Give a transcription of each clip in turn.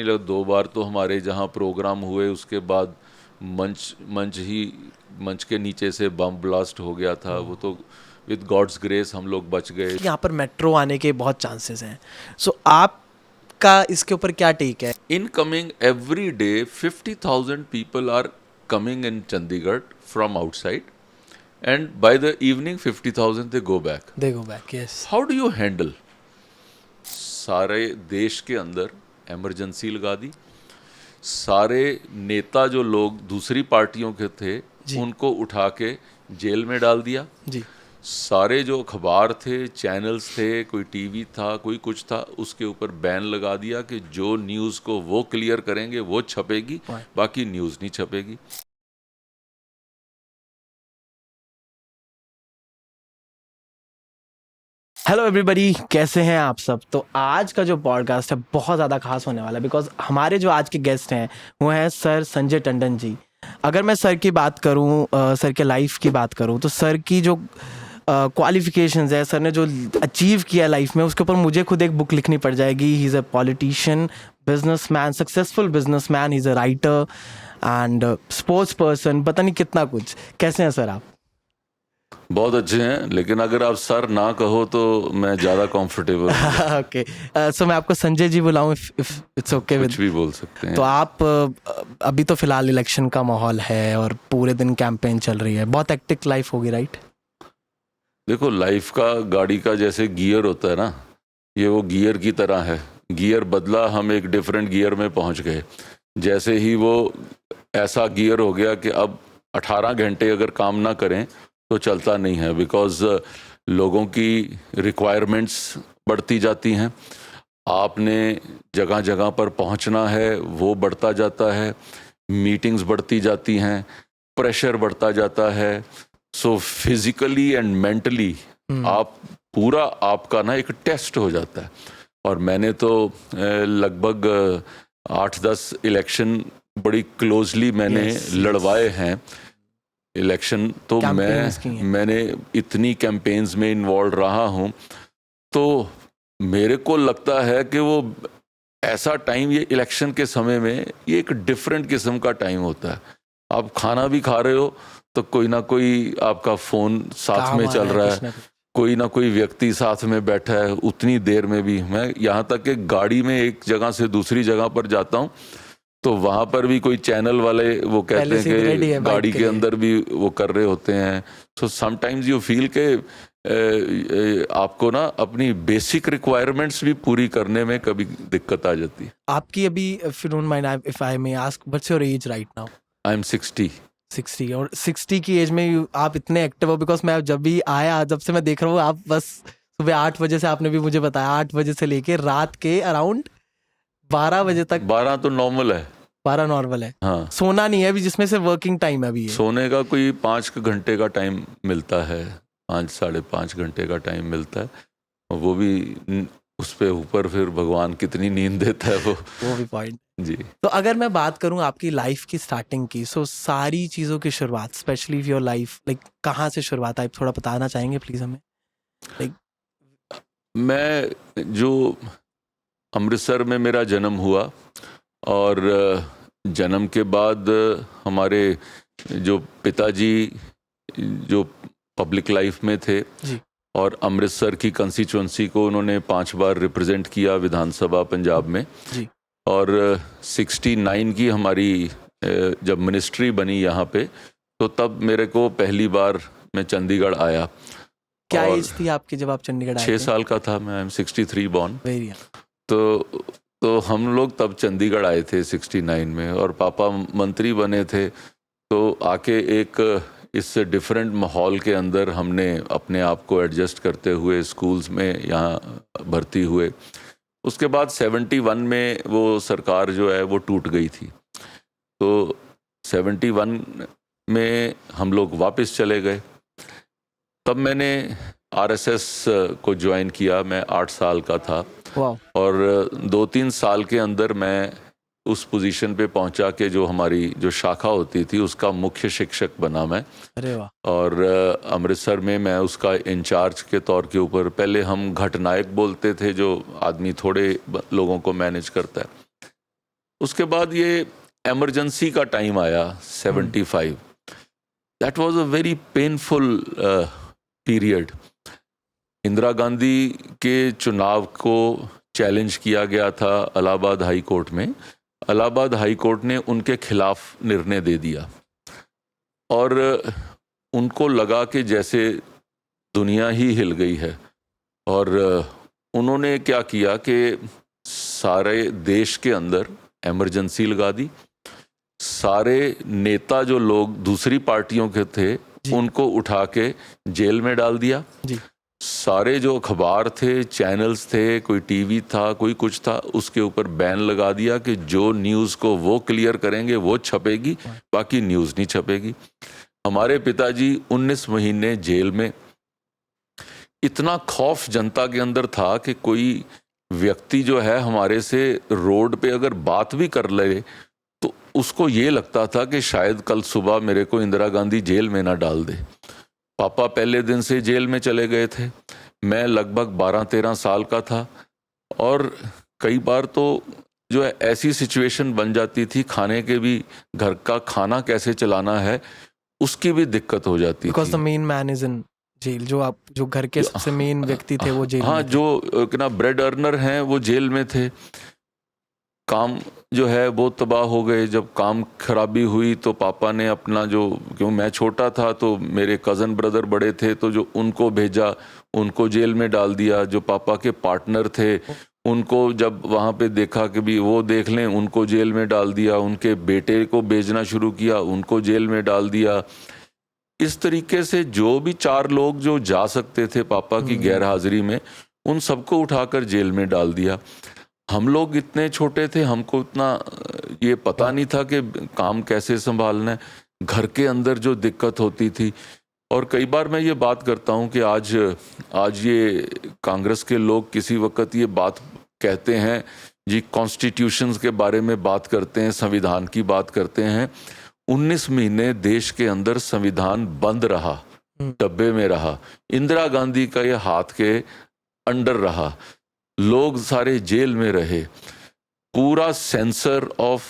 नहीं लगा। 2 बार तो हमारे जहाँ प्रोग्राम हुए उसके बाद मंच के नीचे से बम ब्लास्ट हो गया था। वो तो विद गॉड्स ग्रेस हम लोग बच गए। यहाँ पर मेट्रो आने के बहुत चांसेस हैं, सो आपका इसके ऊपर क्या टेक है? Incoming every day 50,000 people are coming in Chandigarh from outside, and by the evening 50,000 they go back. They go back, yes. How do you handle? सारे देश के अंदर इमरजेंसी लगा दी। सारे नेता जो लोग दूसरी पार्टियों के थे उनको उठा के जेल में डाल दिया जी। सारे जो अखबार थे, चैनल्स थे, कोई टीवी था, कोई कुछ था, उसके ऊपर बैन लगा दिया कि जो न्यूज़ को वो क्लियर करेंगे वो छपेगी, बाकी न्यूज़ नहीं छपेगी। हेलो एवरीबॉडी, कैसे हैं आप सब? तो आज का जो पॉडकास्ट है बहुत ज़्यादा खास होने वाला है, बिकॉज हमारे जो आज के गेस्ट हैं वो हैं सर संजय टंडन जी। अगर मैं सर की बात करूं, सर के लाइफ की बात करूं, तो सर की जो क्वालिफिकेशंस है, सर ने जो अचीव किया लाइफ में, उसके ऊपर मुझे खुद एक बुक लिखनी पड़ जाएगी। He is a politician, businessman, successful businessman, he is a writer and sports person, पता नहीं कितना कुछ। कैसे हैं सर आप? बहुत अच्छे हैं, लेकिन अगर आप सर ना कहो तो मैं ज़्यादा कंफर्टेबल हूँ। ओके, सो मैं आपको Sanjay ji बुलाऊं, if it's okay with? कुछ भी बोल सकते हैं। तो आप अभी तो फिलहाल इलेक्शन का माहौल है और पूरे दिन कैंपेन चल रही है, बहुत एक्टिव लाइफ होगी, राइट? देखो, लाइफ का गाड़ी का जैसे गियर होता है ना, ये वो गियर की तरह है। गियर बदला, हम एक डिफरेंट गियर में पहुंच गए। जैसे ही वो ऐसा गियर हो गया कि अब 18 घंटे अगर काम ना करें तो चलता नहीं है, बिकॉज लोगों की रिक्वायरमेंट्स बढ़ती जाती हैं। आपने जगह जगह पर पहुंचना है, वो बढ़ता जाता है, मीटिंग्स बढ़ती जाती हैं, प्रेशर बढ़ता जाता है। सो फिजिकली एंड मेंटली आप पूरा आपका ना एक टेस्ट हो जाता है। और मैंने तो लगभग 8-10 इलेक्शन बड़ी क्लोजली मैंने लड़वाए हैं। इलेक्शन तो मैंने इतनी कैंपेन्स में इन्वॉल्व रहा हूँ, तो मेरे को लगता है कि वो ऐसा टाइम, ये इलेक्शन के समय में ये एक डिफरेंट किस्म का टाइम होता है। आप खाना भी खा रहे हो तो कोई ना कोई आपका फ़ोन साथ में चल रहा है, कोई ना कोई व्यक्ति साथ में बैठा है। उतनी देर में भी मैं यहाँ तक कि गाड़ी में एक जगह से दूसरी जगह पर जाता हूँ तो वहाँ पर भी कोई चैनल वाले वो कहते हैं कि गाड़ी के अंदर भी वो कर रहे होते हैं। सो समटाइम्स यू फील के आपको ना अपनी बेसिक रिक्वायरमेंट्स भी पूरी करने में कभी दिक्कत आ जाती है। आपकी अभी, if you don't mind, if I may ask, what's your age right now? I am 60। और 60 की एज में आप इतने एक्टिव हो, बिकॉज मैं जब भी आया, जब से मैं देख रहा हूँ, आप बस सुबह 8 बजे से, आपने भी मुझे बताया, 8 बजे से लेके रात के अराउंड 12 बजे तक। 12 तो नॉर्मल है। 12 नॉर्मल है? हाँ। सोना नहीं है अभी, जिसमें से वर्किंग टाइम अभी है? सोने का कोई 5 घंटे का टाइम मिलता है, 5-5.5 घंटे का टाइम मिलता है, और वो भी उस पे ऊपर फिर भगवान कितनी नींद देता है वो भी पॉइंट जी। तो अगर मैं बात करूं आपकी लाइफ की स्टार्टिंग की, सो सारी चीज़ों की शुरुआत, स्पेशली योर लाइफ, लाइक कहाँ से शुरुआत है, थोड़ा बताना चाहेंगे प्लीज़ हमें? मैं जो अमृतसर में मेरा जन्म हुआ, और जन्म के बाद हमारे जो पिताजी जो पब्लिक लाइफ में थे जी। और अमृतसर की कंस्टिट्यूंसी को उन्होंने 5 बार रिप्रेजेंट किया विधानसभा पंजाब में जी। और 69 की हमारी जब मिनिस्ट्री बनी यहाँ पे, तो तब मेरे को पहली बार मैं चंडीगढ़ आया। क्या एज थी आपकी जब आप चंडीगढ़ आए? 6 साल का था मैं। 63 बॉर्न। तो हम लोग तब चंडीगढ़ आए थे 69 में, और पापा मंत्री बने थे। तो आके एक इस डिफरेंट माहौल के अंदर हमने अपने आप को एडजस्ट करते हुए स्कूल्स में यहाँ भर्ती हुए। उसके बाद 71 में वो सरकार जो है वो टूट गई थी, तो 71 में हम लोग वापस चले गए। तब मैंने RSS को ज्वाइन किया, मैं 8 साल का था। और 2-3 साल के अंदर मैं उस पोजीशन पे पहुंचा कि जो हमारी जो शाखा होती थी उसका मुख्य शिक्षक बना मैं। अरे वाह। और अमृतसर में मैं उसका इंचार्ज के तौर के ऊपर, पहले हम घटनायक बोलते थे, जो आदमी थोड़े लोगों को मैनेज करता है, उसके बाद ये एमरजेंसी का टाइम आया 75। That was a very painful period. Indira Gandhi के चुनाव को चैलेंज किया गया था इलाहाबाद हाई कोर्ट में। इलाहाबाद हाई कोर्ट ने उनके खिलाफ निर्णय दे दिया और उनको लगा कि जैसे दुनिया ही हिल गई है। और उन्होंने क्या किया कि सारे देश के अंदर इमरजेंसी लगा दी। सारे नेता जो लोग दूसरी पार्टियों के थे उनको उठा के जेल में डाल दिया जी। सारे जो अखबार थे, चैनल्स थे, कोई टीवी था, कोई कुछ था, उसके ऊपर बैन लगा दिया कि जो न्यूज़ को वो क्लियर करेंगे वो छपेगी, बाकी न्यूज़ नहीं छपेगी। हमारे पिताजी 19 महीने जेल में। इतना खौफ जनता के अंदर था कि कोई व्यक्ति जो है हमारे से रोड पे अगर बात भी कर ले तो उसको ये लगता था कि शायद कल सुबह मेरे को इंदिरा गांधी जेल में ना डाल दे। पापा पहले दिन से जेल में चले गए थे। मैं लगभग 12-13 साल का था और कई बार तो जो है ऐसी सिचुएशन बन जाती थी, खाने के भी, घर का खाना कैसे चलाना है उसकी भी दिक्कत हो जाती थी। Because the main man is in jail. जो घर के सबसे मेन व्यक्ति थे वो जेल हाँ, में थे। जो ना ब्रेड अर्नर हैं वो जेल में थे। काम जो है वो तबाह हो गए। जब काम खराबी हुई तो पापा ने अपना जो, क्यों मैं छोटा था तो मेरे कज़न ब्रदर बड़े थे तो जो उनको भेजा, उनको जेल में डाल दिया। जो पापा के पार्टनर थे उनको जब वहाँ पे देखा कि भी वो देख लें, उनको जेल में डाल दिया। उनके बेटे को भेजना शुरू किया, उनको जेल में डाल दिया। इस तरीके से जो भी 4 लोग जो जा सकते थे पापा की गैर हाजिरी में, उन सबको उठाकर जेल में डाल दिया। हम लोग इतने छोटे थे, हमको इतना ये पता नहीं था कि काम कैसे संभालना है। घर के अंदर जो दिक्कत होती थी, और कई बार मैं ये बात करता हूँ कि आज ये कांग्रेस के लोग किसी वक्त ये बात कहते हैं जी, कॉन्स्टिट्यूशंस के बारे में बात करते हैं, संविधान की बात करते हैं। 19 महीने देश के अंदर संविधान बंद रहा, डब्बे में रहा। इंदिरा गांधी का ये हाथ के अंडर रहा। लोग सारे जेल में रहे। पूरा सेंसर ऑफ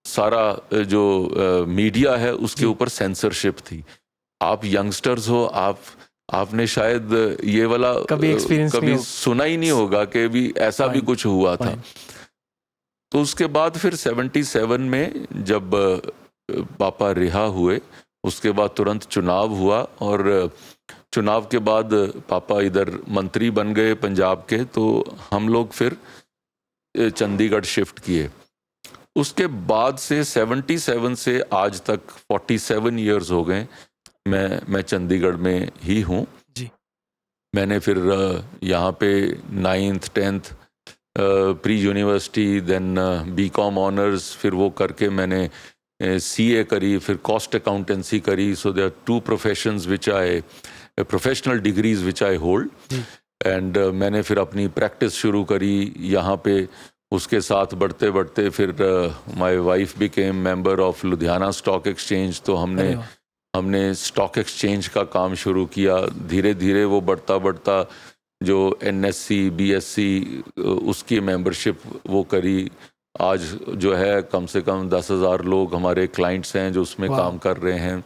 सारा जो मीडिया है उसके ऊपर सेंसरशिप थी। आप यंगस्टर्स हो, आपने शायद ये वाला कभी सुना ही नहीं होगा कि भी ऐसा भी कुछ हुआ था। तो उसके बाद फिर 77 में जब पापा रिहा हुए, उसके बाद तुरंत चुनाव हुआ और चुनाव के बाद पापा इधर मंत्री बन गए पंजाब के, तो हम लोग फिर चंडीगढ़ शिफ्ट किए। उसके बाद से 77 से आज तक 47 इयर्स हो गए मैं चंडीगढ़ में ही हूँ जी। मैंने फिर यहाँ पे 9th 10th pre university, then B Com honours, फिर वो करके मैंने CA करी, फिर कॉस्ट अकाउंटेंसी करी। So there are 2 professions which I professional degrees which I hold. And मैंने फिर अपनी प्रैक्टिस शुरू करी यहाँ पे। उसके साथ बढ़ते बढ़ते फिर my wife became member of Ludhiana stock exchange. तो हमने स्टॉक एक्सचेंज का काम शुरू किया। धीरे धीरे वो बढ़ता जो NSC BSC उसकी मेंबरशिप वो करी। आज जो है कम से कम 10,000 लोग हमारे क्लाइंट्स हैं जो उसमें काम कर रहे हैं।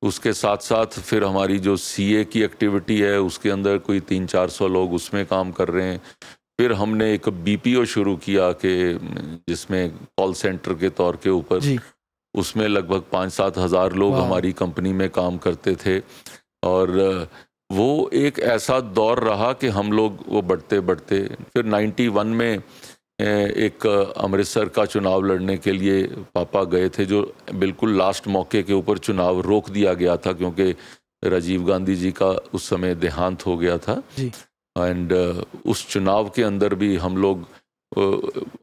उसके साथ साथ फिर हमारी जो CA की एक्टिविटी है उसके अंदर कोई 300-400 लोग उसमें काम कर रहे हैं। फिर हमने एक BPO शुरू किया कि जिसमें कॉल सेंटर के तौर के ऊपर, उसमें लगभग 5-7 हज़ार लोग हमारी कंपनी में काम करते थे। और वो एक ऐसा दौर रहा कि हम लोग वो बढ़ते फिर 91 में एक अमृतसर का चुनाव लड़ने के लिए पापा गए थे, जो बिल्कुल लास्ट मौके के ऊपर चुनाव रोक दिया गया था क्योंकि राजीव गांधी जी का उस समय देहांत हो गया था। एंड उस चुनाव के अंदर भी हम लोग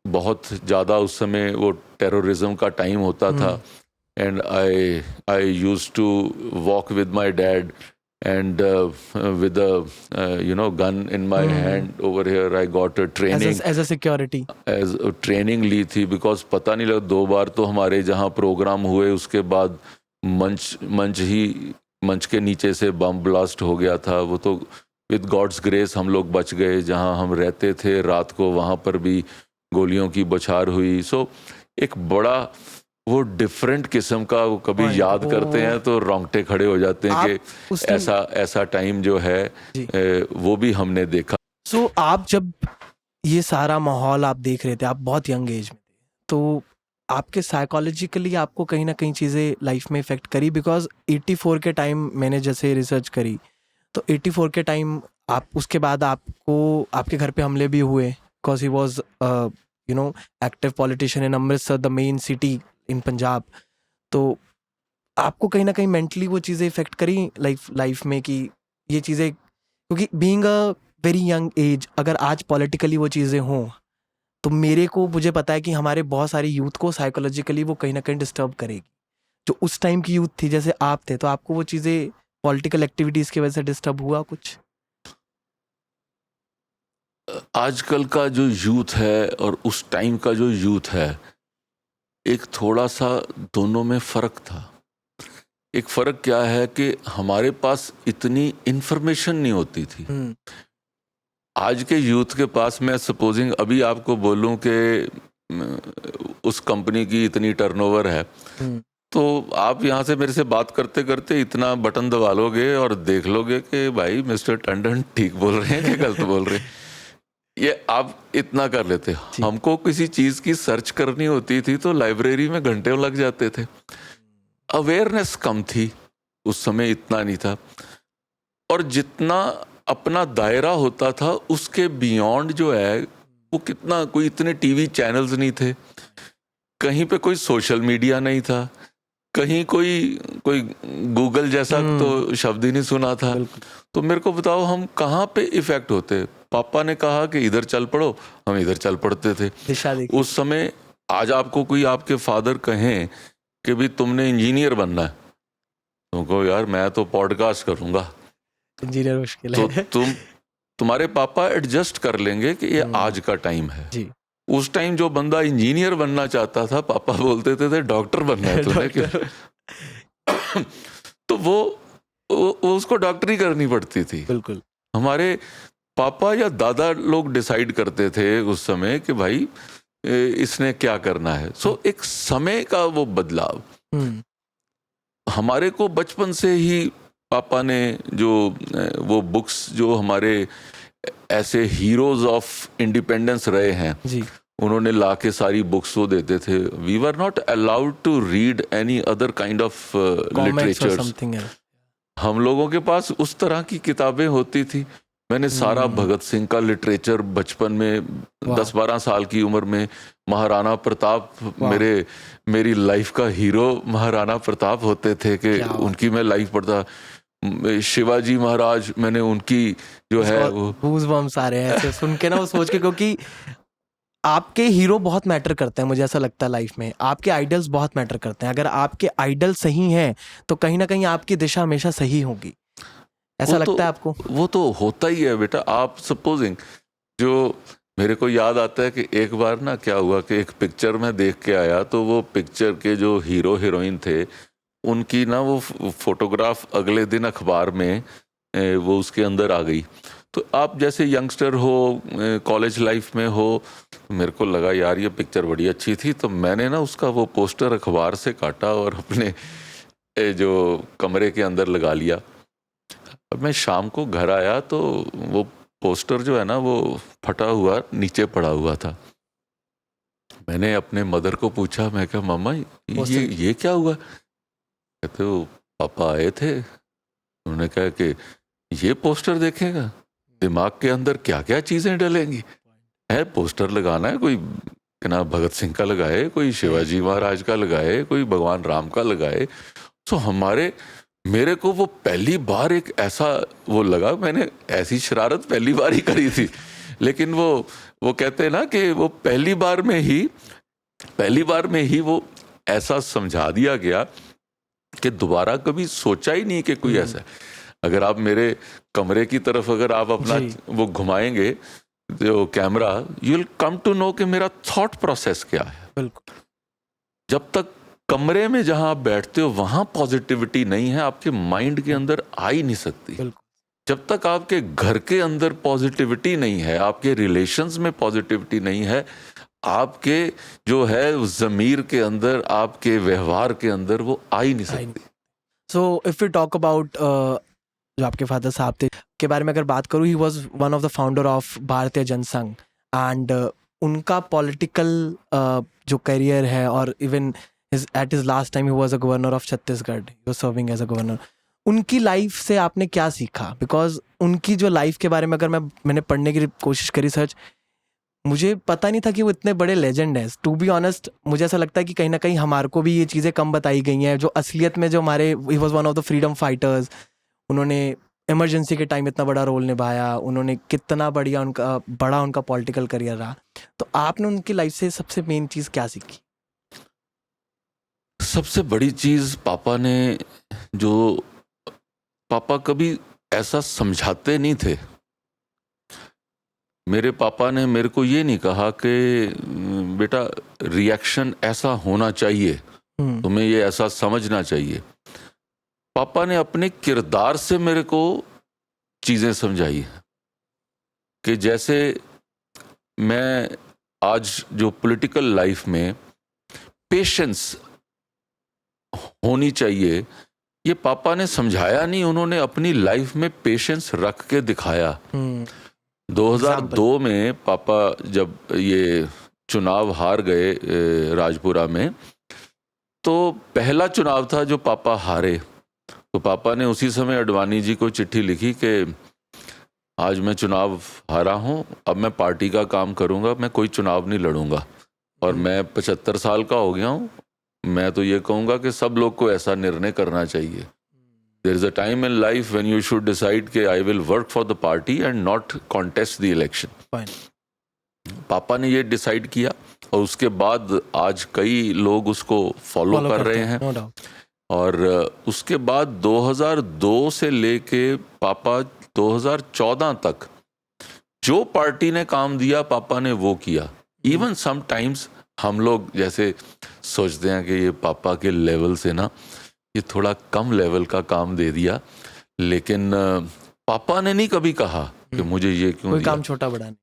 बहुत ज़्यादा, उस समय वो टेररिज्म का टाइम होता था। And I used to walk with my dad and with a gun in my hand over here. I got a training as a security, as a training ली थी, because पता नहीं लगा 2 बार तो हमारे जहाँ प्रोग्राम हुए उसके बाद मंच के नीचे से बम ब्लास्ट हो गया था। वो तो विद गॉड्स ग्रेस हम लोग बच गए। जहाँ हम रहते थे रात को वहाँ पर भी गोलियों की बौछार हुई। सो एक बड़ा वो डिफरेंट किस्म का, वो कभी Point, याद वो- करते हैं तो रोंगटे खड़े हो जाते हैं आप कि उस time- ऐसा टाइम जो है जी। वो भी हमने देखा। सो आप जब ये सारा माहौल आप देख रहे थे, आप बहुत यंग एज में थे, तो आपके साइकोलॉजिकली आपको कहीं ना कहीं चीज़ें लाइफ में इफेक्ट करी? बिकॉज 84 के टाइम मैंने जैसे रिसर्च करी तो 84 के टाइम आप उसके बाद आपको आपके घर पे हमले भी हुए, because he was active politician in Amritsar, the main city in Punjab. तो आपको कहीं ना कहीं मेंटली वो चीज़ें इफेक्ट करी लाइफ में कि ये चीज़ें, क्योंकि being a very young age अगर आज पॉलिटिकली वो चीज़ें हों तो मुझे पता है कि हमारे बहुत सारी यूथ को साइकोलॉजिकली वो कहीं ना कहीं डिस्टर्ब करेगी। जो उस टाइम की यूथ थी जैसे आप थे, तो आपको वो चीज़ें पॉलिटिकल एक्टिविटीज़ की वजह से डिस्टर्ब हुआ कुछ? आजकल का जो यूथ है और उस टाइम का जो यूथ है, एक थोड़ा सा दोनों में फ़र्क था। एक फ़र्क क्या है कि हमारे पास इतनी इन्फॉर्मेशन नहीं होती थी। आज के यूथ के पास, मैं सपोजिंग अभी आपको बोलूं कि उस कंपनी की इतनी टर्नओवर है, तो आप यहाँ से मेरे से बात करते करते इतना बटन दबा लोगे और देख लोगे कि भाई मिस्टर टंडन ठीक बोल रहे हैं कि गलत बोल रहे हैं। ये आप इतना कर लेते। हमको किसी चीज़ की सर्च करनी होती थी तो लाइब्रेरी में घंटे लग जाते थे। अवेयरनेस कम थी उस समय, इतना नहीं था। और जितना अपना दायरा होता था उसके बियॉन्ड जो है वो कितना, कोई इतने टीवी चैनल्स नहीं थे, कहीं पे कोई सोशल मीडिया नहीं था, कहीं कोई गूगल जैसा तो शब्द ही नहीं सुना था। तो मेरे को बताओ हम कहाँ पे इफेक्ट होते? पापा ने कहा कि इधर चल पड़ो, हम इधर चल पड़ते थे। उस समय आज आपको कोई आपके फादर कहें कि भी तुमने इंजीनियर बनना है, तुमको यार मैं तो पॉडकास्ट करूंगा, इंजीनियर मुश्किल तो है। तुम्हारे पापा एडजस्ट कर लेंगे कि ये आज का टाइम है जी। उस टाइम जो बंदा इंजीनियर बनना चाहता था, पापा बोलते थे डॉक्टर बनना है तुम्हें। तो वो उसको डॉक्टरी करनी पड़ती थी। बिल्कुल। हमारे पापा या दादा लोग डिसाइड करते थे उस समय कि भाई इसने क्या करना है। सो एक समय का वो बदलाव हमारे को बचपन से ही पापा ने जो वो बुक्स जो हमारे ऐसे हीरोज ऑफ इंडिपेंडेंस रहे हैं जी, उन्होंने ला के सारी बुक्स वो देते थे। We were not allowed to read any other kind of literature. हम लोगों के पास उस तरह की किताबें होती थी। मैंने सारा भगत सिंह का लिटरेचर बचपन में 10-12 साल की उम्र में, महाराणा प्रताप, मेरी लाइफ का हीरो महाराणा प्रताप होते थे कि उनकी मैं लाइफ पढ़ता। शिवाजी महाराज, मैंने उनकी जो है वो गूज़बम्प्स आ रहे हैं ऐसे सुन के ना, वो सोच के, क्योंकि आपके हीरो बहुत मैटर करते हैं। मुझे ऐसा लगता है लाइफ में आपके आइडल्स बहुत मैटर करते हैं। अगर आपके आइडल सही हैं तो कहीं ना कहीं आपकी दिशा हमेशा सही होगी। ऐसा लगता है आपको? वो तो होता ही है बेटा। आप सपोजिंग, जो मेरे को याद आता है कि एक बार ना क्या हुआ कि एक पिक्चर में देख के आया, तो वो पिक्चर के जो हीरो हीरोइन थे उनकी ना वो फोटोग्राफ अगले दिन अखबार में वो उसके अंदर आ गई। तो आप जैसे यंगस्टर हो, कॉलेज लाइफ में हो, मेरे को लगा यार ये पिक्चर बड़ी अच्छी थी, तो मैंने ना उसका वो पोस्टर अखबार से काटा और अपने जो कमरे के अंदर लगा लिया। अब मैं शाम को घर आया तो वो पोस्टर जो है ना वो फटा हुआ नीचे पड़ा हुआ था। मैंने अपने मदर को पूछा, मैं कहा मामा ये क्या हुआ? कहते वो पापा आए थे, उन्होंने कहा कि ये पोस्टर देखेगा, दिमाग के अंदर क्या क्या चीजें डलेंगी। है पोस्टर लगाना है, कोई ना भगत सिंह का लगाए, कोई शिवाजी महाराज का लगाए, कोई भगवान राम का लगाए। तो मेरे को वो पहली बार एक ऐसा वो लगा, मैंने ऐसी शरारत पहली बार ही करी थी। लेकिन वो कहते हैं ना कि वो पहली बार में ही वो ऐसा समझा दिया गया कि दोबारा कभी सोचा ही नहीं कि कोई ऐसा है। अगर आप मेरे कमरे की तरफ अगर आप अपना वो घुमाएंगे जो camera, you will come to know कि मेरा थॉट प्रोसेस क्या है। बिल्कुल। जब तक कमरे में जहां आप बैठते हो वहां पॉजिटिविटी नहीं है, आपके माइंड के अंदर आ ही नहीं सकती। जब तक आपके घर के अंदर पॉजिटिविटी नहीं है, आपके रिलेशंस में पॉजिटिविटी नहीं है, आपके जो है उस ज़मीर के अंदर, आपके व्यवहार के अंदर वो आ ही नहीं सकती। So if you talk about जो आपके फादर साहब थे के बारे में अगर बात करूँ, he was one of the founder of Bharatiya Jana Sangh and उनका पॉलिटिकल जो करियर है, और even at his last time he was a governor of Chhattisgarh, he was serving as a governor. उनकी लाइफ से आपने क्या सीखा? बिकॉज उनकी जो लाइफ के बारे में अगर मैंने पढ़ने की कोशिश करी सर्च, मुझे पता नहीं था कि वो इतने बड़े लेजेंड हैं। टू बी ऑनेस्ट, मुझे ऐसा लगता है कि कहीं ना कहीं हमारे को भी ये चीज़ें कम बताई गई हैं, जो असलियत में जो हमारे, ही was one of the freedom fighters. उन्होंने इमरजेंसी के टाइम इतना बड़ा रोल निभाया, उन्होंने कितना बड़ा उनका पॉलिटिकल करियर रहा। तो आपने उनकी लाइफ से सबसे मेन चीज़ क्या सीखी? सबसे बड़ी चीज़ पापा कभी ऐसा समझाते नहीं थे। मेरे पापा ने मेरे को ये नहीं कहा कि बेटा रिएक्शन ऐसा होना चाहिए, तुम्हें ये ऐसा समझना चाहिए। पापा ने अपने किरदार से मेरे को चीज़ें समझाई कि जैसे मैं आज जो पॉलिटिकल लाइफ में पेशेंस होनी चाहिए, ये पापा ने समझाया नहीं, उन्होंने अपनी लाइफ में पेशेंस रख के दिखाया। 2002 में पापा जब ये चुनाव हार गए राजपुरा में, तो पहला चुनाव था जो पापा हारे, तो पापा ने उसी समय अडवाणी जी को चिट्ठी लिखी कि आज मैं चुनाव हारा हूँ, अब मैं पार्टी का काम करूँगा, मैं कोई चुनाव नहीं लड़ूंगा, और मैं 75 साल का हो गया हूँ। मैं तो ये कहूँगा कि सब लोग को ऐसा निर्णय करना चाहिए। There is a time in life when you should decide कि I will work for the party and not contest the election. पापा ने ये डिसाइड किया, और उसके बाद आज कई लोग उसको फॉलो कर रहे हैं। no और उसके बाद 2002 से लेके पापा 2014 तक जो पार्टी ने काम दिया पापा ने वो किया। इवन समटाइम्स हम लोग जैसे सोचते हैं कि ये पापा के लेवल से ना ये थोड़ा कम लेवल का काम दे दिया, लेकिन पापा ने नहीं कभी कहा कि मुझे ये क्यों कोई दिया। काम छोटा बड़ा नहीं,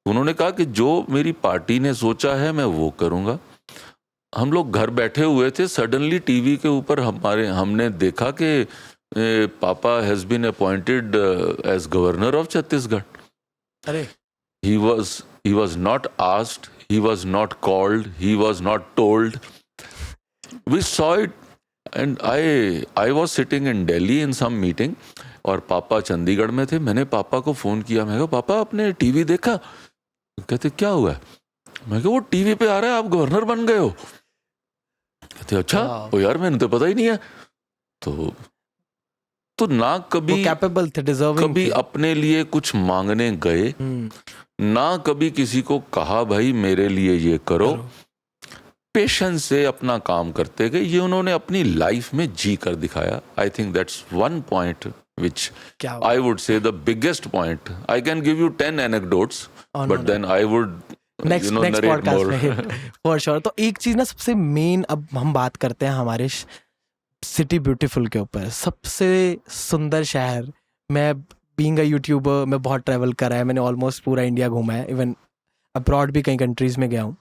उन्होंने कहा कि जो मेरी पार्टी ने सोचा है मैं वो करूँगा। हम लोग घर बैठे हुए थे, सडनली टीवी के ऊपर हमने देखा कि पापा has been appointed as governor of Chhattisgarh. अरे he was not asked, he was not called, he was not told. We saw it, and I was sitting in Delhi in some meeting, और पापा चंडीगढ़ में थे। मैंने पापा को फ़ोन किया, मैं कहा पापा आपने टीवी देखा? कहते क्या हुआ है? मैं कहा वो टीवी पे आ रहा है आप गवर्नर बन गए हो। कहते अच्छा, ओ यार मैंने तो पता ही नहीं है। तो ना कभी कैपेबल थे, डिजर्विंग कभी थे। अपने लिए कुछ मांगने गए, ना कभी किसी को कहा भाई मेरे लिए ये करो। पेशेंस से अपना काम करते गए। ये उन्होंने अपनी लाइफ में जी कर दिखाया। I think that's one point which I would say the biggest point. I can give you 10 anecdotes, but then I would next narrate podcast more. में for sure। तो एक चीज ना सबसे मेन, अब हम बात करते हैं हमारे सिटी ब्यूटीफुल के ऊपर। सबसे सुंदर शहर, मैं बीइंग अ यूट्यूबर मैं बहुत ट्रैवल करा है, मैंने ऑलमोस्ट पूरा इंडिया घूमा है, इवन अब्रॉड भी कई कंट्रीज में गया हूँ।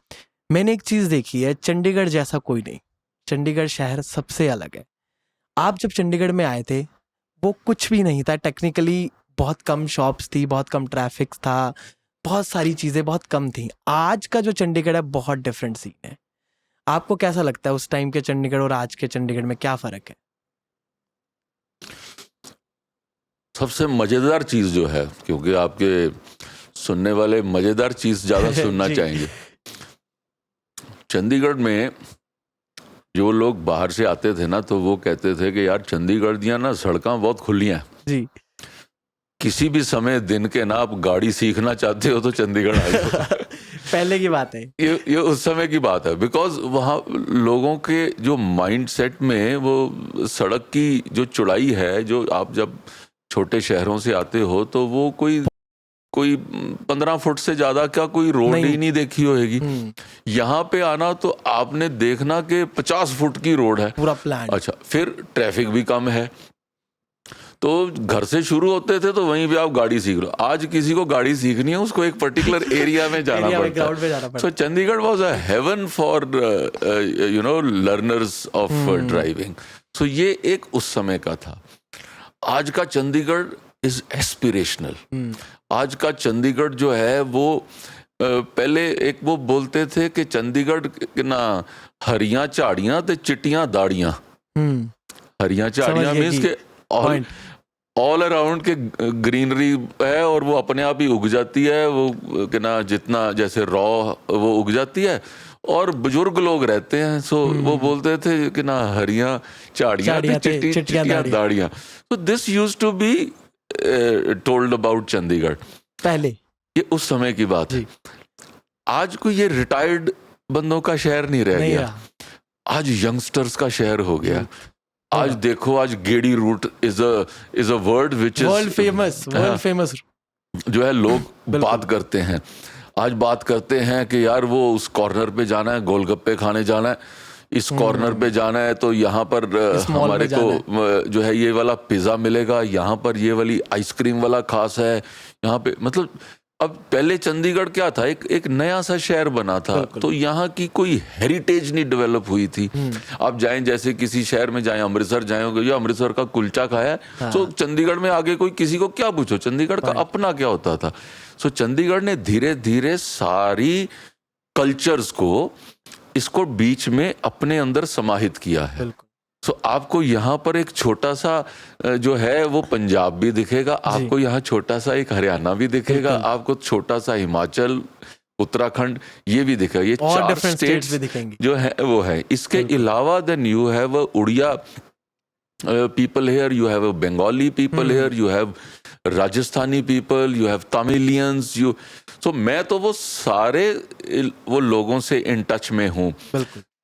मैंने एक चीज़ देखी है, चंडीगढ़ जैसा कोई नहीं। चंडीगढ़ शहर सबसे अलग है। आप जब चंडीगढ़ में आए थे वो कुछ भी नहीं था टेक्निकली, बहुत कम शॉप्स थी, बहुत कम ट्रैफिक था, बहुत सारी चीज़ें बहुत कम थी। आज का जो चंडीगढ़ है बहुत डिफरेंट सीन है। आपको कैसा लगता है उस टाइम के चंडीगढ़ और आज के चंडीगढ़ में क्या फ़र्क है? सबसे मज़ेदार चीज़ जो है, क्योंकि आपके सुनने वाले मज़ेदार चीज़ ज़्यादा सुनना चाहेंगे। चंडीगढ़ में जो लोग बाहर से आते थे ना, तो वो कहते थे कि यार चंडीगढ़ दियाँ ना सड़कें बहुत खुली हैं जी। किसी भी समय दिन के ना आप गाड़ी सीखना चाहते हो तो चंडीगढ़ आ जाओ। पहले की बात है ये उस समय की बात है, बिकॉज वहाँ लोगों के जो माइंड सेट में वो सड़क की जो चौड़ाई है, जो आप जब छोटे शहरों से आते हो तो वो कोई 15 फुट से ज्यादा क्या कोई रोड ही नहीं देखी होगी। यहाँ पे आना तो आपने देखना कि 50 फुट की रोड है, पूरा प्लान। अच्छा, फिर ट्रैफिक भी कम है, तो घर से शुरू होते थे तो वहीं पे आप गाड़ी सीख लो। आज किसी को गाड़ी सीखनी है उसको एक पर्टिकुलर एरिया में जाना पड़ता है। So Chandigarh was a haven for learners of driving. So ये एक उस समय का था। आज का चंडीगढ़ इज एस्पिरेशनल। आज का चंडीगढ़ जो है वो पहले एक वो बोलते थे कि चंडीगढ़ ना हरियां झाड़ियां ते चिट्टियां दाड़ियां। हरियां झाड़ियां मीन्स के ऑल अराउंड के ग्रीनरी है और वो अपने आप ही उग जाती है, वो कि ना जितना जैसे रॉ वो उग जाती है और बुजुर्ग लोग रहते हैं। सो वो बोलते थे कि ना हरियां झाड़ियां चिट्टियां दाड़ियां। So this used to be told about Chandigarh पहले। ये उस समय की बात है। आज कोई ये रिटायर्ड बंदों का शहर नहीं रह गया, आज यंगस्टर्स का शहर हो गया। आज देखो, आज Gedi route is a word which is world famous जो है। लोग बात करते हैं, आज बात करते हैं कि यार वो उस कॉर्नर पे जाना है, गोलगप्पे खाने जाना है, इस कॉर्नर पे जाना है तो यहाँ पर हमारे को जो है ये वाला पिज्जा मिलेगा, यहाँ पर ये वाली आइसक्रीम वाला खास है यहाँ पे। मतलब अब पहले चंडीगढ़ क्या था, एक नया सा शहर बना था, तो यहाँ की कोई हेरिटेज नहीं डेवलप हुई थी। आप जाएं, जैसे किसी शहर में जाएं, अमृतसर जाएंगे, या अमृतसर का कुलचा खाया है, तो चंडीगढ़ में आगे कोई किसी को क्या पूछो, चंडीगढ़ का अपना क्या होता था। सो चंडीगढ़ ने धीरे धीरे सारी कल्चर्स को इसको बीच में अपने अंदर समाहित किया है। सो आपको यहाँ पर एक छोटा सा जो है वो पंजाब भी दिखेगा, आपको यहाँ छोटा सा एक हरियाणा भी दिखेगा, आपको छोटा सा हिमाचल, उत्तराखंड ये भी दिखेगा। ये चार स्टेट्स जो है वो है। इसके अलावा then you have Odia people here, you have a Bengali people here, you have Rajasthani people, you have Tamilians, so मैं तो वो सारे वो लोगों से इन टच में हूँ।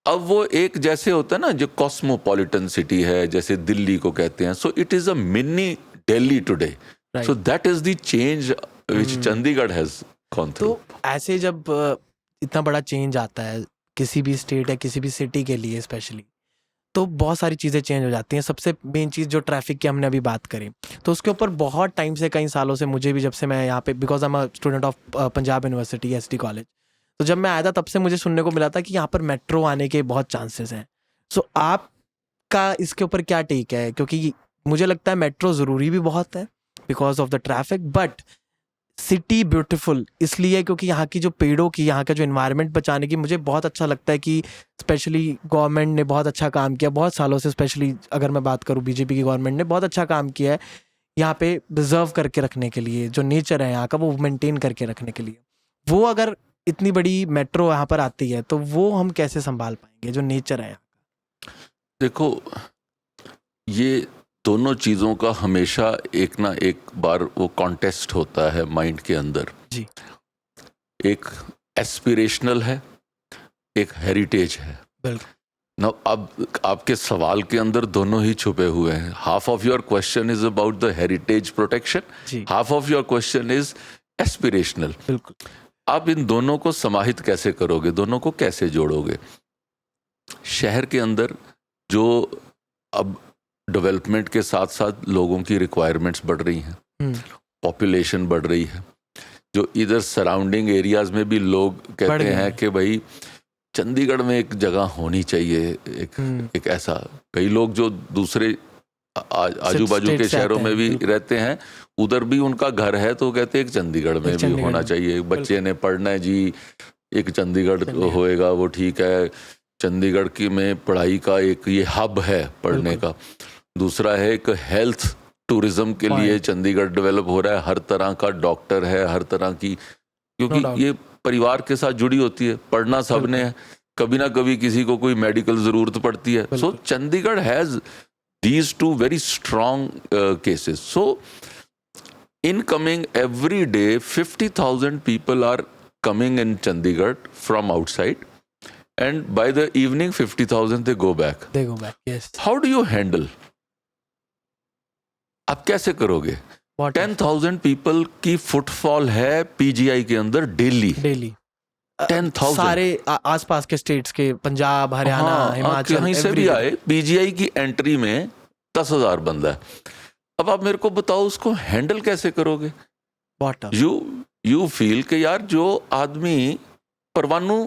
अब वो एक जैसे होता है ना, जो कॉस्मोपॉलिटन सिटी है, जैसे दिल्ली को कहते हैं, so it is a mini Delhi today. So that is the change which Chandigarh has gone through. तो ऐसे जब इतना बड़ा चेंज आता है किसी भी स्टेट या किसी भी सिटी के लिए स्पेशली, तो बहुत सारी चीज़ें चेंज हो जाती हैं। सबसे मेन चीज़ जो ट्रैफिक की हमने अभी बात करी, तो उसके ऊपर बहुत टाइम से, कई सालों से, मुझे भी जब से मैं यहाँ पे, because I am a student of Punjab university ST college, तो जब मैं आया था तब से मुझे सुनने को मिला था कि यहाँ पर मेट्रो आने के बहुत चांसेस हैं। सो आपका इसके ऊपर क्या टेक है? क्योंकि मुझे लगता है मेट्रो ज़रूरी भी बहुत है because of the traffic, but city beautiful इसलिए क्योंकि यहाँ की जो पेड़ों की, यहाँ का जो एनवायरनमेंट बचाने की, मुझे बहुत अच्छा लगता है कि स्पेशली गवर्नमेंट ने बहुत अच्छा काम किया बहुत सालों से। स्पेशली अगर मैं बात करूँ, बीजेपी की गवर्नमेंट ने बहुत अच्छा काम किया है यहाँ पे प्रिजर्व करके रखने के लिए, जो नेचर है यहाँ का वो मेंटेन करके रखने के लिए। वो अगर इतनी बड़ी मेट्रो यहाँ पर आती है तो वो हम कैसे संभाल पाएंगे जो नेचर है यहाँ का? देखो, ये दोनों चीज़ों का हमेशा एक ना एक बार वो कॉन्टेस्ट होता है माइंड के अंदर जी। एक एस्पिरेशनल है, एक हेरिटेज है। ना अब आपके सवाल के अंदर दोनों ही छुपे हुए हैं। Half of your question is about the heritage protection, half of your question is aspirational. बिल्कुल। आप इन दोनों को समाहित कैसे करोगे, दोनों को कैसे जोड़ोगे? शहर के अंदर जो अब डेवलपमेंट के साथ साथ लोगों की रिक्वायरमेंट्स बढ़ रही हैं, पॉपुलेशन बढ़ रही है, जो इधर सराउंडिंग एरियाज में भी लोग कहते हैं कि भाई चंडीगढ़ में एक जगह होनी चाहिए, एक ऐसा। कई लोग जो दूसरे आजू बाजू के शहरों में भी रहते हैं, उधर भी उनका घर है, तो कहते हैं एक चंडीगढ़ में भी होना चाहिए। बच्चे ने पढ़ना है जी, एक चंडीगढ़ होएगा वो ठीक है। चंडीगढ़ की में पढ़ाई का एक ये हब है पढ़ने का। दूसरा है एक हेल्थ टूरिज्म के लिए चंडीगढ़ डेवलप हो रहा है, हर तरह का डॉक्टर है, हर तरह की, क्योंकि ये परिवार के साथ जुड़ी होती है। पढ़ना सबने है, कभी ना कभी किसी को कोई मेडिकल जरूरत पड़ती है। So Chandigarh has these two very strong cases. So incoming every day 50,000 people are coming in Chandigarh from outside, and by the evening 50,000 they go back. Yes. How do you handle? आप कैसे करोगे? 10,000 people की footfall है PGI के अंदर daily 10,000। सारे आसपास के स्टेट्स के, पंजाब, हरियाणा, हिमाचल, कहीं से भी आए। PGI की एंट्री में 10,000 बंदा है। अब आप मेरे को बताओ उसको हैंडल कैसे करोगे? Bottom. यू फील कि यार जो आदमी परवाणु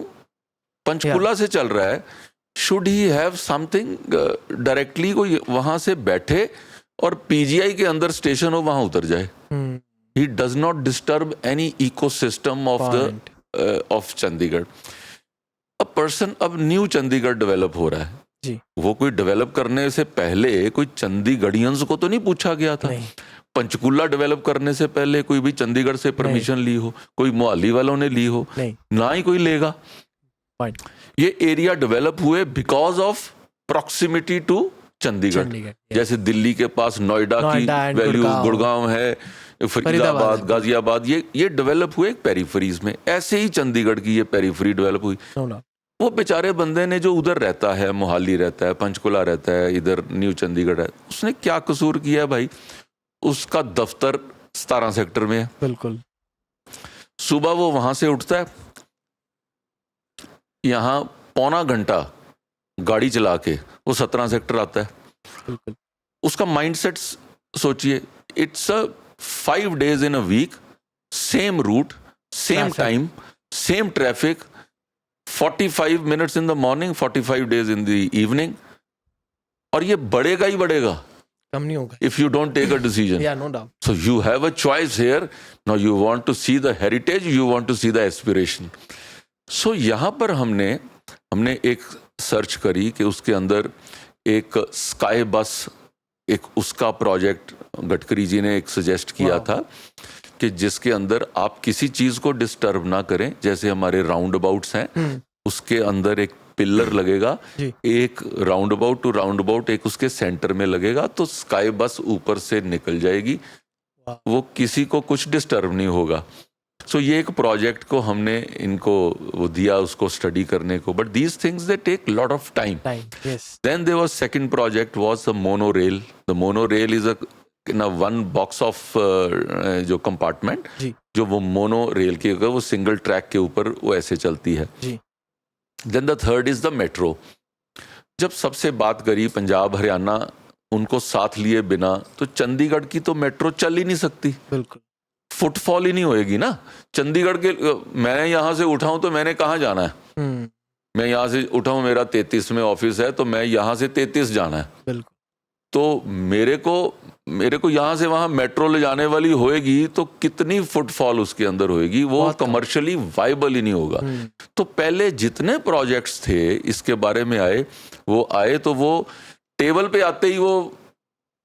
पंचकुला से चल रहा है, should he have something directly, कोई वहां से बैठे और पीजीआई के अंदर स्टेशन हो वहां उतर जाए. He does not disturb any ecosystem of Chandigarh. A person, अब न्यू चंडीगढ़ डेवलप हो रहा है जी. वो कोई डेवलप करने से पहले कोई चंडीगढ़ियंस को तो नहीं पूछा गया था. नहीं. पंचकुला डेवलप करने से पहले कोई भी चंडीगढ़ से परमिशन ली हो, कोई मोहाली वालों ने ली हो? नहीं. ना ही कोई लेगा. Point. ये एरिया डेवलप हुए because of proximity to Chandigarh. Chandigarh, जैसे दिल्ली के पास नोएडा की and वैल्यू, गुड़गांव। गुड़गांव है, फरीदाबाद, गाजियाबाद, ये डेवलप हुए पेरीफरीज में. ऐसे ही चंडीगढ़ की ये पेरीफरी डेवलप हुई. No, no. वो बेचारे बंदे ने जो उधर रहता है, मोहाली रहता है, पंचकुला रहता है, इधर न्यू चंडीगढ़ है, उसने क्या कसूर किया है भाई? उसका दफ्तर 17 सेक्टर में है. बिल्कुल. सुबह वो वहां से उठता है, यहाँ पौना घंटा गाड़ी चला के वो 17 सेक्टर आता है. बिल्कुल. उसका माइंडसेट सोचिए, it's a 5 days in a week, same route, same time, same traffic, 45 minutes in the morning, 45 days in the evening. और ये बढ़ेगा ही बढ़ेगा कम नहीं होगा. if you don't take a decision. Yeah, no doubt. So you have a choice here. Now you want to see the heritage, you want to see the aspiration. So यहाँ पर हमने एक सर्च करी कि उसके अंदर एक स्काई बस, एक उसका प्रोजेक्ट गडकरी जी ने एक सजेस्ट किया था कि जिसके अंदर आप किसी चीज को डिस्टर्ब ना करें. जैसे हमारे राउंड अबाउट्स हैं, उसके अंदर एक पिलर लगेगा, एक round about two round about एक उसके सेंटर में लगेगा, तो स्काई बस ऊपर से निकल जाएगी, वो किसी को कुछ डिस्टर्ब नहीं होगा. सो ये एक प्रोजेक्ट को हमने इनको वो दिया उसको स्टडी करने को. But these things they take lot of time. Then there was second project was the monorail. The monorail is a one box of जो कंपार्टमेंट, जो वो मोनो रेल की, वो सिंगल ट्रैक के ऊपर वो ऐसे चलती है. Then the third is the metro. जब सबसे बात करी पंजाब हरियाणा उनको साथ लिए बिना, तो चंडीगढ़ की तो मेट्रो चल ही नहीं सकती. बिल्कुल. फुटफॉल ही नहीं होएगी ना. चंडीगढ़ के, मैं यहाँ से उठाऊं तो मैंने कहाँ जाना है? मैं यहाँ से उठाऊं, मेरा 33 में ऑफिस है, तो मैं यहाँ से 33 जाना है. बिल्कुल. तो मेरे को यहाँ से वहाँ मेट्रो ले जाने वाली होएगी तो कितनी फुटफॉल उसके अंदर होएगी? वो कमर्शियली वाइबल ही नहीं होगा. तो पहले जितने प्रोजेक्ट्स थे इसके बारे में आए तो वो टेबल पे आते ही वो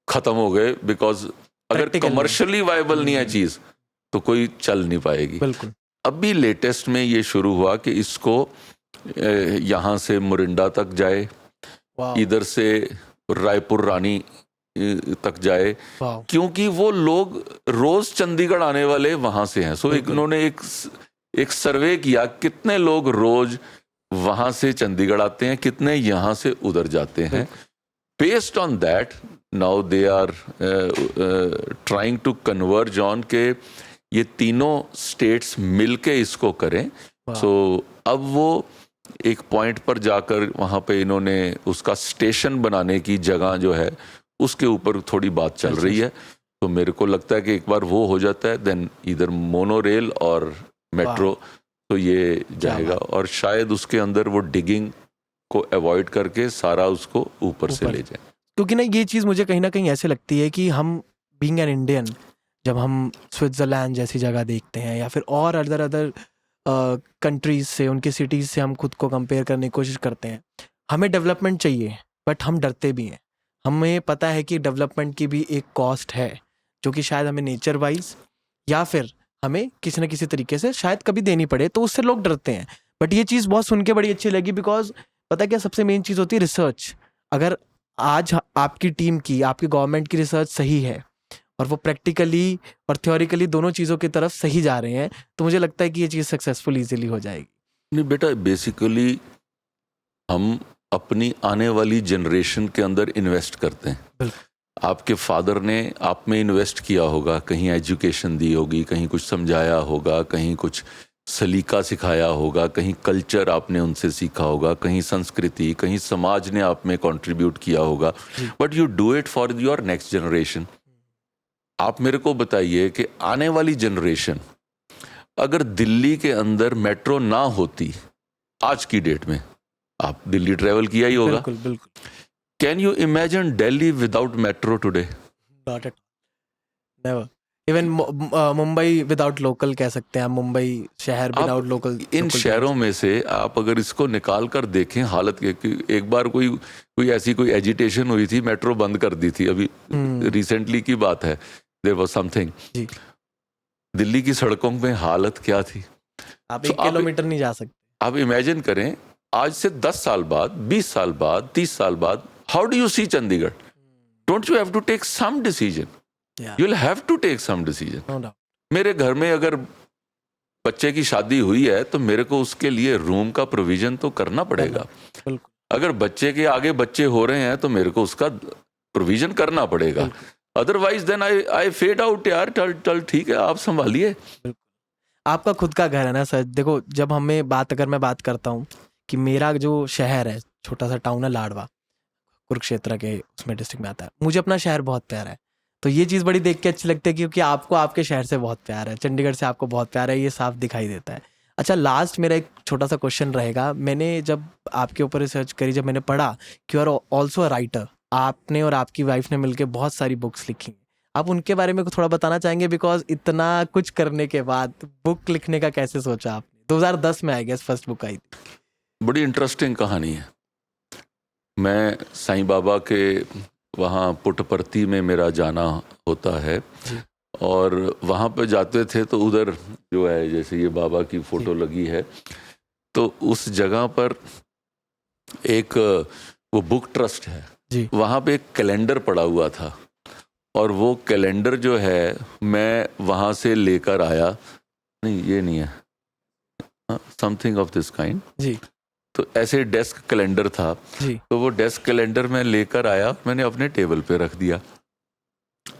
खत्म हो गए. बिकॉज अगर कमर्शियली वाइबल नहीं है चीज तो कोई चल नहीं पाएगी. बिल्कुल. अभी लेटेस्ट में ये शुरू हुआ कि इसको यहाँ से मोरिंडा तक जाए, इधर से रायपुर रानी तक जाए, क्योंकि वो लोग रोज चंडीगढ़ आने वाले वहां से हैं. सो उन्होंने एक सर्वे किया कितने लोग रोज वहां से चंडीगढ़ आते हैं, कितने यहाँ से उधर जाते हैं. Based on that now they are trying to converge on के ये तीनों स्टेट्स मिलके इसको करें. सो अब वो एक पॉइंट पर जाकर वहाँ पे इन्होंने उसका स्टेशन बनाने की जगह जो है उसके ऊपर थोड़ी बात चल रही है. तो मेरे को लगता है कि एक बार वो हो जाता है, देन इधर मोनो रेल और मेट्रो, तो ये जाएगा. और शायद उसके अंदर वो डिगिंग को अवॉइड करके सारा उसको ऊपर से ले जाए. क्योंकि ना ये चीज़ मुझे कहीं ना कहीं ऐसे लगती है कि हम बीइंग एन इंडियन, जब हम स्विट्ज़रलैंड जैसी जगह देखते हैं या फिर और अदर कंट्रीज से, उनकी सिटीज़ से हम खुद को कंपेयर करने की कोशिश करते हैं, हमें डेवलपमेंट चाहिए बट हम डरते भी हैं. हमें पता है कि डेवलपमेंट की भी एक कॉस्ट है जो कि शायद हमें नेचर वाइज या फिर हमें किसी न किसी तरीके से शायद कभी देनी पड़े, तो उससे लोग डरते हैं. बट ये चीज़ बहुत सुन के बड़ी अच्छी लगी, बिकॉज पता क्या सबसे मेन चीज़ होती है रिसर्च. अगर आज आपकी टीम की, आपकी गवर्नमेंट की रिसर्च सही है और वो प्रैक्टिकली और थ्योरिकली दोनों चीज़ों की तरफ सही जा रहे हैं, तो मुझे लगता है कि ये चीज़ सक्सेसफुल ईजिली हो जाएगी. नहीं बेटा, बेसिकली हम अपनी आने वाली जनरेशन के अंदर इन्वेस्ट करते हैं. आपके फादर ने आप में इन्वेस्ट किया होगा, कहीं एजुकेशन दी होगी, कहीं कुछ समझाया होगा, कहीं कुछ सलीका सिखाया होगा, कहीं कल्चर आपने उनसे सीखा होगा, कहीं संस्कृति, कहीं समाज ने आप में कंट्रीब्यूट किया होगा. But you do it for your next generation. आप मेरे को बताइए कि आने वाली जनरेशन अगर दिल्ली के अंदर मेट्रो ना होती आज की डेट में, आप दिल्ली ट्रेवल किया ही होगा, बिल्कुल बिल्कुल, can you imagine Delhi without metro today? Not at, never. Even Mumbai without local कह सकते हैं आप, मुंबई शहर विदाउट लोकल। इन शहरों में से आप अगर इसको निकाल कर देखें हालत के, कि एक बार कोई ऐसी कोई एजिटेशन हुई थी, मेट्रो बंद कर दी थी, अभी रिसेंटली की बात है, देयर वाज समथिंग, दिल्ली की सड़कों में हालत क्या थी। आप 1 किलोमीटर नहीं जा सकते। आप इमेजिन करें आज से 10 साल बाद, 20 साल बाद, 30 साल बाद, how do you see Chandigarh? Don't you have to take some decision? You will have to take some decision. मेरे घर में अगर बच्चे की शादी हुई है तो मेरे को उसके लिए रूम का प्रोविजन तो करना पड़ेगा। अगर बच्चे के आगे बच्चे हो रहे हैं तो मेरे को उसका प्रोविजन करना पड़ेगा, otherwise then I fade out यार, टल ठीक है, आप संभालिए। आपका खुद का घर है ना सर। देखो, जब अगर मैं बात करता हूँ कि मेरा जो शहर है, छोटा सा टाउन है लाडवा, कुरुक्षेत्र के उसमें डिस्ट्रिक्ट में आता है, मुझे अपना शहर बहुत प्यारा है। तो ये चीज़ बड़ी देख के अच्छी लगती है क्योंकि आपको आपके शहर से बहुत प्यार है, चंडीगढ़ से आपको बहुत प्यार है, ये साफ दिखाई देता है। अच्छा, लास्ट मेरा एक छोटा सा क्वेश्चन रहेगा। मैंने जब आपके ऊपर रिसर्च करी, जब मैंने पढ़ा कि you are also a writer, आपने और आपकी वाइफ ने मिलकर बहुत सारी बुक्स लिखी, आप उनके बारे में थोड़ा बताना चाहेंगे? बिकॉज इतना कुछ करने के बाद बुक लिखने का कैसे सोचा आपने? 2010 में आई गेस फर्स्ट बुक आई थी। बड़ी इंटरेस्टिंग कहानी है। मैं साईं बाबा के वहाँ पुट्टपर्ती में मेरा जाना होता है, और वहाँ पे जाते थे तो उधर जो है, जैसे ये बाबा की फोटो लगी है, तो उस जगह पर एक वो बुक ट्रस्ट है जी, वहाँ पे एक कैलेंडर पड़ा हुआ था, और वो कैलेंडर जो है मैं वहाँ से लेकर आया, नहीं ये नहीं है, समथिंग ऑफ दिस काइंड जी। तो ऐसे डेस्क कैलेंडर था जी। तो वो डेस्क कैलेंडर मैं लेकर आया, मैंने अपने टेबल पे रख दिया।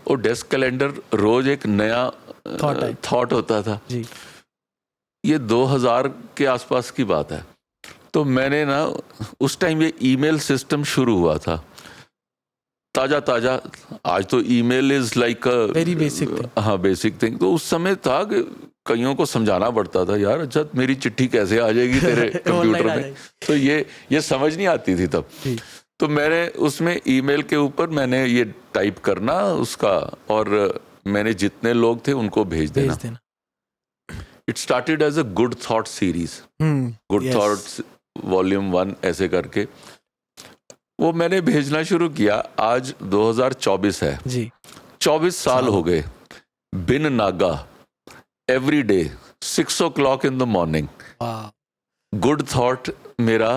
वो डेस्क कैलेंडर रोज एक नया थॉट होता था जी। ये 2000 के आसपास की बात है। तो मैंने ना, उस टाइम ये ईमेल सिस्टम शुरू हुआ था, ताजा, आज तो email is like very basic, हाँ बेसिक थिंग। तो उस समय था कि कईयों को समझाना पड़ता था, यार अच्छा मेरी चिट्ठी कैसे आ जाएगी तेरे कंप्यूटर में, तो ये समझ नहीं आती थी तब। तो मैंने उसमें ईमेल के ऊपर मैंने ये टाइप करना उसका, और मैंने जितने लोग थे उनको भेज देना। It started as a good thought series, good thoughts volume 1 ऐसे करके वो मैंने भेजना शुरू किया। आज 2024 है जी, 24 साल हो गए, बिन नागा, every day 6 o'clock in the morning, good thought मेरा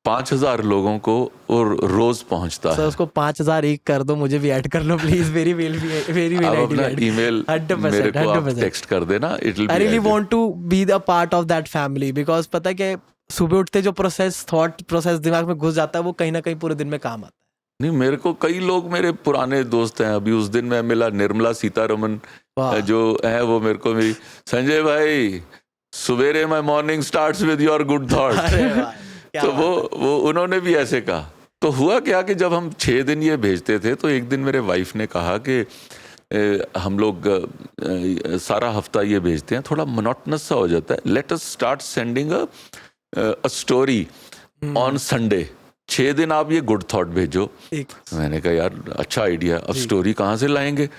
5000 लोगों को और रोज पहुंचता है। उसको 5001 कर दो, मुझे भी ऐड कर लो प्लीज, वेरी वेरी अपना ईमेल मेरे को आप टेक्स्ट कर देना, it will be, I really want to be the part of that family, because पता है कि सुबह उठते जो थॉट प्रोसेस दिमाग में घुस जाता है, वो कहीं ना कहीं पूरे दिन में काम आता है। नहीं, मेरे को कई लोग मेरे पुराने दोस्त हैं, अभी उस दिन मैं मिला निर्मला सीतारमन जो है, वो मेरे को मेरी, संजय भाई सवेरे my morning starts with your good thought. तो वो उन्होंने भी ऐसे कहा। तो हुआ क्या कि जब हम 6 दिन ये भेजते थे, तो एक दिन मेरे वाइफ ने कहा कि हम लोग सारा हफ्ता ये भेजते हैं, थोड़ा मोनोटनस सा हो जाता है, let us start sending a story on Sunday, 6 दिन आप ये गुड थॉट भेजो। मैंने कहा यार अच्छा आइडिया, अब स्टोरी कहाँ से लाएंगे?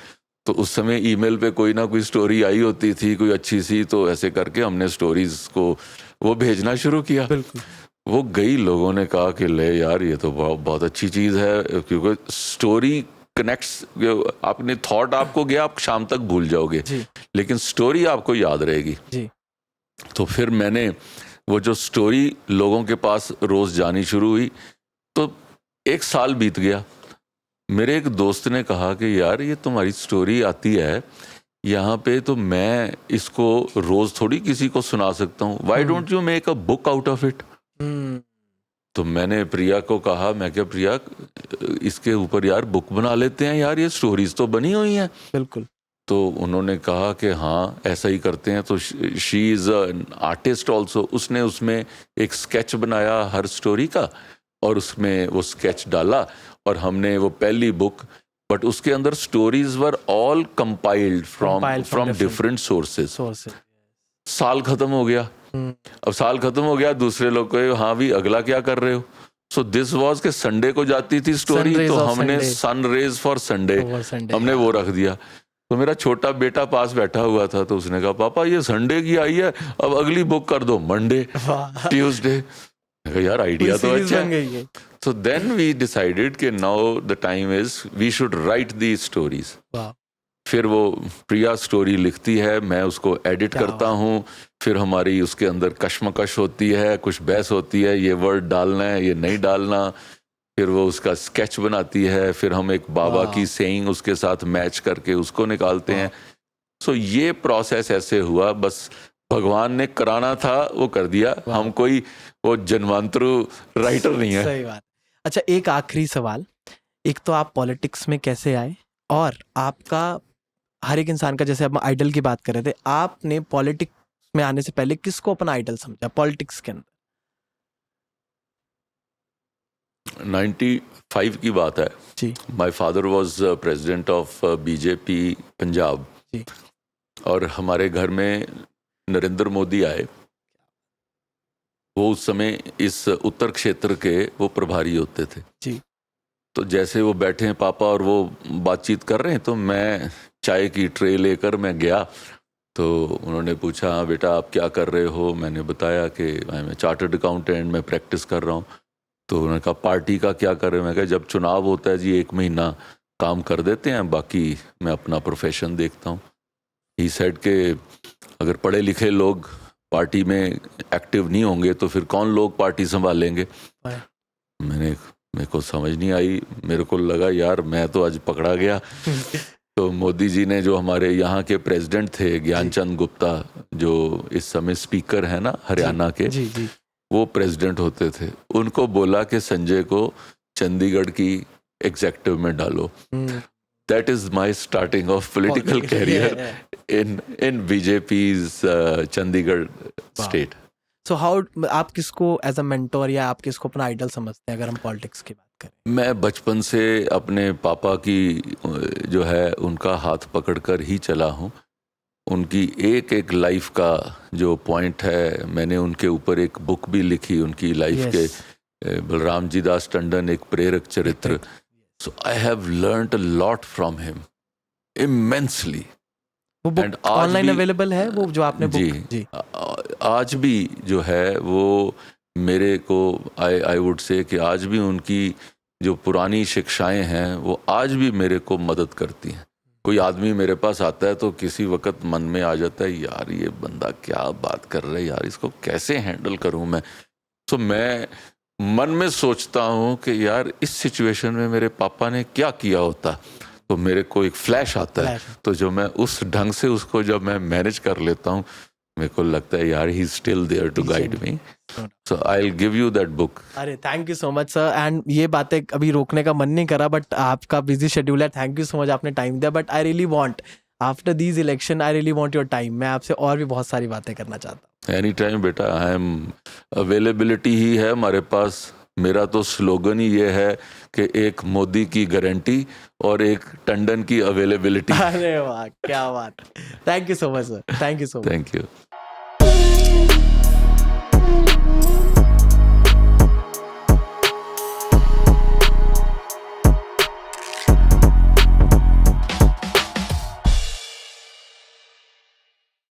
तो उस समय ईमेल पे कोई ना कोई स्टोरी आई होती थी, कोई अच्छी सी, तो ऐसे करके हमने स्टोरीज को वो भेजना शुरू किया। वो कई लोगों ने कहा कि ले यार ये तो बहुत अच्छी चीज़ है, क्योंकि स्टोरी कनेक्ट्स, आपने थॉट आपको गया, आप शाम तक भूल जाओगे, लेकिन स्टोरी आपको याद रहेगी। तो फिर मैंने वो जो स्टोरी लोगों के पास रोज जानी शुरू हुई, तो 1 साल बीत गया। मेरे एक दोस्त ने कहा कि यार ये तुम्हारी स्टोरी आती है यहाँ पे, तो मैं इसको रोज थोड़ी किसी को सुना सकता हूँ, why don't you make a book out of it. तो मैंने प्रिया को कहा, मैं क्या प्रिया इसके ऊपर यार बुक बना लेते हैं यार, ये स्टोरीज तो बनी हुई हैं। बिल्कुल। तो उन्होंने कहा कि हाँ ऐसा ही करते हैं। तो she is an artist also, उसने उसमें एक स्केच बनाया हर स्टोरी का, और उसमें वो स्केच डाला, और हमने वो पहली बुक बट उसके अंदर stories were all compiled Compiled from from different different sources. sources. साल खत्म हो गया, अब साल खत्म हो गया, दूसरे लोग कहे हाँ भी अगला क्या कर रहे हो. सो दिस वाज के संडे को जाती थी स्टोरी, Sunrays तो of हमने Sunday. Sun rays for Sunday Over Sunday. हमने वो रख दिया. तो मेरा छोटा बेटा पास बैठा हुआ था, तो उसने कहा पापा ये संडे की आई है, अब अगली बुक कर दो मंडे वाह, ट्यूसडे. यार आइडिया तो series अच्छा बन है. गई है. So then we decided कि now the time is we should write these stories. वाह, फिर वो प्रिया स्टोरी लिखती है, मैं उसको एडिट क्या करता हूँ, फिर हमारी उसके अंदर कश्मकश होती है, कुछ बहस होती है, ये वर्ड डालना है ये नहीं डालना. फिर वो उसका स्केच बनाती है, फिर हम एक बाबा वाह. की सेइंग उसके साथ मैच करके उसको निकालते हैं. सो ये प्रोसेस ऐसे हुआ, बस भगवान ने कराना था वो कर दिया. हम कोई वो जन्मांतरू राइटर नहीं है. सही बात. अच्छा, एक आखिरी सवाल. एक तो आप पॉलिटिक्स में कैसे आए, और आपका हर एक इंसान का, जैसे अब आइडल की बात कर रहे थे, आपने पॉलिटिक्स में आने से पहले किसको अपना आइडल समझा पॉलिटिक्स के अंदर? 95 की बात है. जी. My father was president of BJP Punjab, जी. और हमारे घर में नरेंद्र मोदी आए. वो उस समय इस उत्तर क्षेत्र के वो प्रभारी होते थे. जी. तो जैसे वो बैठे हैं पापा और वो बातचीत कर रहे हैं, तो मैं चाय की ट्रे लेकर मैं गया. तो उन्होंने पूछा हाँ बेटा आप क्या कर रहे हो. मैंने बताया कि मैं चार्टर्ड अकाउंटेंट, मैं प्रैक्टिस कर रहा हूँ. तो उन्होंने कहा पार्टी का क्या कर रहे हो. मैं कहा जब चुनाव होता है जी 1 महीना काम कर देते हैं, बाकी मैं अपना प्रोफेशन देखता हूँ. ही सेड के अगर पढ़े लिखे लोग पार्टी में एक्टिव नहीं होंगे तो फिर कौन लोग पार्टी संभालेंगे. मेरे को समझ नहीं आई. मेरे को लगा यार मैं तो आज पकड़ा गया. तो मोदी जी ने, जो हमारे यहाँ के प्रेसिडेंट थे ज्ञानचंद गुप्ता, जो इस समय स्पीकर है ना हरियाणा के, जी. जी. वो प्रेसिडेंट होते थे, उनको बोला कि संजय को चंडीगढ़ की एग्जेक्टिव में डालो. That is my starting of political career in BJP's Chandigarh state. So how, आप किसको एज अ मेंटोर या आप किसको अपना आइडल समझते हैं अगर हम पॉलिटिक्स की बात करें? मैं बचपन से अपने पापा की जो है उनका हाथ पकड़कर ही चला हूँ. उनकी एक एक लाइफ का जो पॉइंट है, मैंने उनके ऊपर एक बुक भी लिखी उनकी लाइफ के, बलराम जी दास टंडन एक प्रेरक चरित्र. So I have learned a lot from him immensely. वो बुक ऑनलाइन अवेलेबल है, वो जो आपने बुक? जी. आज भी जो है वो मेरे को आई वुड से कि आज भी उनकी जो पुरानी शिक्षाएं हैं वो आज भी मेरे को मदद करती हैं. कोई आदमी मेरे पास आता है तो किसी वक्त मन में आ जाता है यार ये बंदा क्या बात कर रहा है यार, इसको कैसे हैंडल करूं मैं. तो मैं मन में सोचता हूं कि यार इस सिचुएशन में मेरे पापा ने क्या किया होता, तो मेरे को एक फ्लैश आता है. तो जो मैं उस ढंग से उसको जब मैं मैनेज कर लेता हूं, मेरे को लगता है यार he is still there to guide me. So I will give you that book. अरे thank you so much sir. And ये बातें अभी रोकने का मन नहीं करा, बट आपका बिजी शेड्यूल है. थैंक यू सो मच, आपने टाइम दिया. But I really want, after these election I really want your time. मैं आपसे और भी बहुत सारी बातें करना चाहता हूँ. एनी टाइम बेटा, आई एम अवेलेबिलिटी ही है हमारे पास. मेरा तो स्लोगन ही ये है कि एक मोदी की गारंटी और एक टंडन की अवेलेबिलिटी. अरे वाह क्या बात. Thank you so much sir. Thank you so much. Thank you.